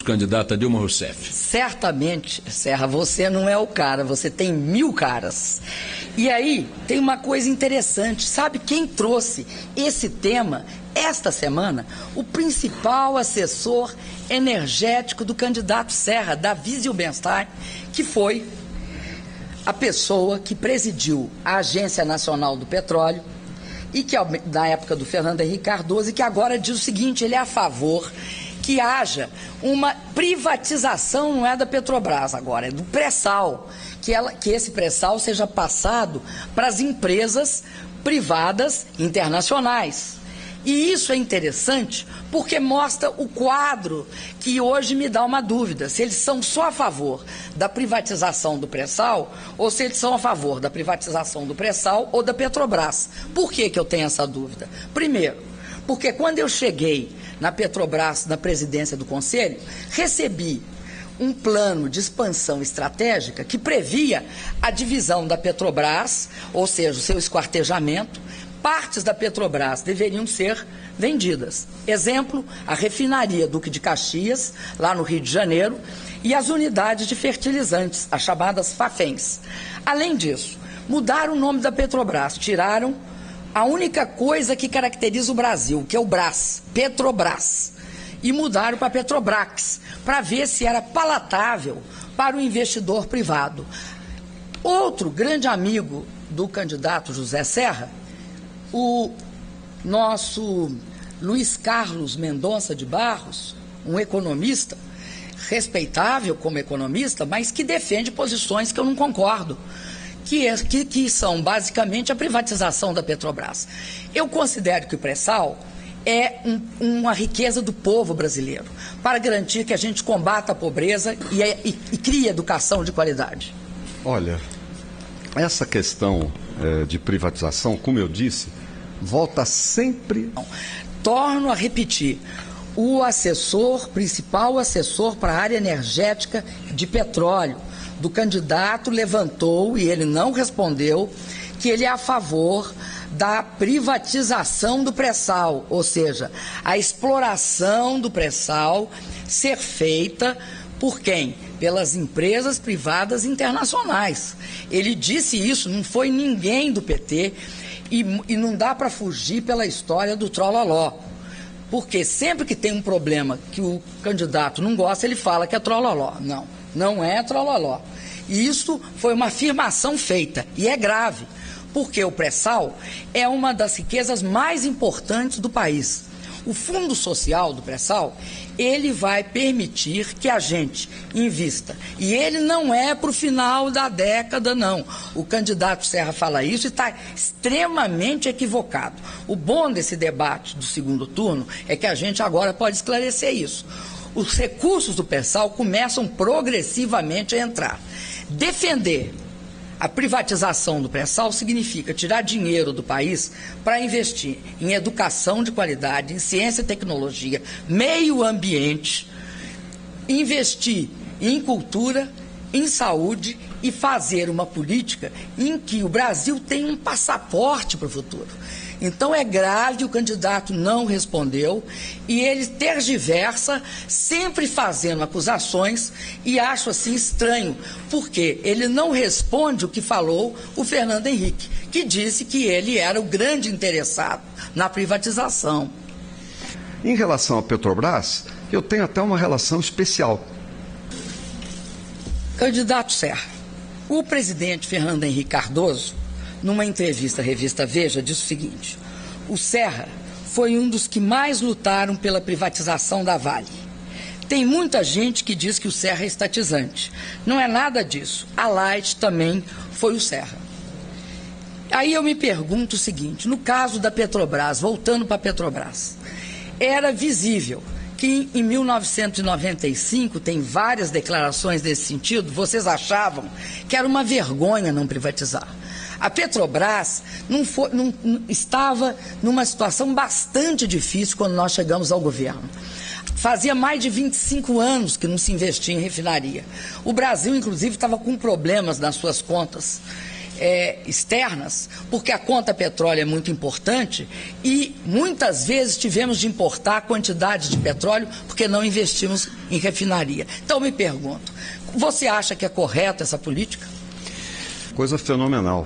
candidata Dilma Rousseff. Certamente, Serra, você não é o cara, você tem 1000 caras. E aí, tem uma coisa interessante, sabe quem trouxe esse tema esta semana? O principal assessor energético do candidato Serra, Davi Zilbenstein, que foi a pessoa que presidiu a Agência Nacional do Petróleo e que, na época do Fernando Henrique Cardoso, e que agora diz o seguinte: ele é a favor que haja uma privatização, não é da Petrobras agora, é do pré-sal, que esse pré-sal seja passado para as empresas privadas internacionais. E isso é interessante porque mostra o quadro que hoje me dá uma dúvida, se eles são só a favor da privatização do pré-sal ou se eles são a favor da privatização do pré-sal ou da Petrobras. Por que eu tenho essa dúvida? Primeiro, porque quando eu cheguei na Petrobras, na presidência do Conselho, recebi um plano de expansão estratégica que previa a divisão da Petrobras, ou seja, o seu esquartejamento. Partes da Petrobras deveriam ser vendidas. Exemplo, a refinaria Duque de Caxias, lá no Rio de Janeiro, e as unidades de fertilizantes, as chamadas Fafens. Além disso, mudaram o nome da Petrobras, tiraram a única coisa que caracteriza o Brasil, que é o Brás, Petrobras, e mudaram para Petrobrax, para ver se era palatável para o investidor privado. Outro grande amigo do candidato José Serra, o nosso Luiz Carlos Mendonça de Barros, um economista, respeitável como economista, mas que defende posições que eu não concordo, que são basicamente a privatização da Petrobras. Eu considero que o pré-sal é uma riqueza do povo brasileiro, para garantir que a gente combata a pobreza e crie educação de qualidade. Olha, essa questão de privatização, como eu disse, volta sempre... Torno a repetir, o principal assessor para a área energética de petróleo do candidato levantou, e ele não respondeu, que ele é a favor da privatização do pré-sal, ou seja, a exploração do pré-sal ser feita por quem? Pelas empresas privadas internacionais. Ele disse isso, não foi ninguém do PT, e não dá para fugir pela história do trololó. Porque sempre que tem um problema que o candidato não gosta, ele fala que é trololó. Não, não é trololó. E isso foi uma afirmação feita, e é grave, porque o pré-sal é uma das riquezas mais importantes do país. O fundo social do pré-sal, ele vai permitir que a gente invista. E ele não é para o final da década, não. O candidato Serra fala isso e está extremamente equivocado. O bom desse debate do segundo turno é que a gente agora pode esclarecer isso. Os recursos do pré-sal começam progressivamente a entrar. Defender a privatização do pré-sal significa tirar dinheiro do país para investir em educação de qualidade, em ciência e tecnologia, meio ambiente, investir em cultura, em saúde e fazer uma política em que o Brasil tem um passaporte para o futuro. Então é grave, o candidato não respondeu e ele tergiversa, sempre fazendo acusações, e acho assim estranho, porque ele não responde o que falou o Fernando Henrique, que disse que ele era o grande interessado na privatização. Em relação à Petrobras, eu tenho até uma relação especial. Candidato Serra, o presidente Fernando Henrique Cardoso, numa entrevista à revista Veja, disse o seguinte: o Serra foi um dos que mais lutaram pela privatização da Vale. Tem muita gente que diz que o Serra é estatizante. Não é nada disso. A Light também foi o Serra. Aí eu me pergunto o seguinte: no caso da Petrobras, voltando para a Petrobras, era visível que em 1995, tem várias declarações nesse sentido, vocês achavam que era uma vergonha não privatizar. A Petrobras estava numa situação bastante difícil quando nós chegamos ao governo. Fazia mais de 25 anos que não se investia em refinaria. O Brasil, inclusive, estava com problemas nas suas contas. externas, porque a conta petróleo é muito importante e muitas vezes tivemos de importar quantidades de petróleo porque não investimos em refinaria. Então, me pergunto, você acha que é correta essa política? Coisa fenomenal.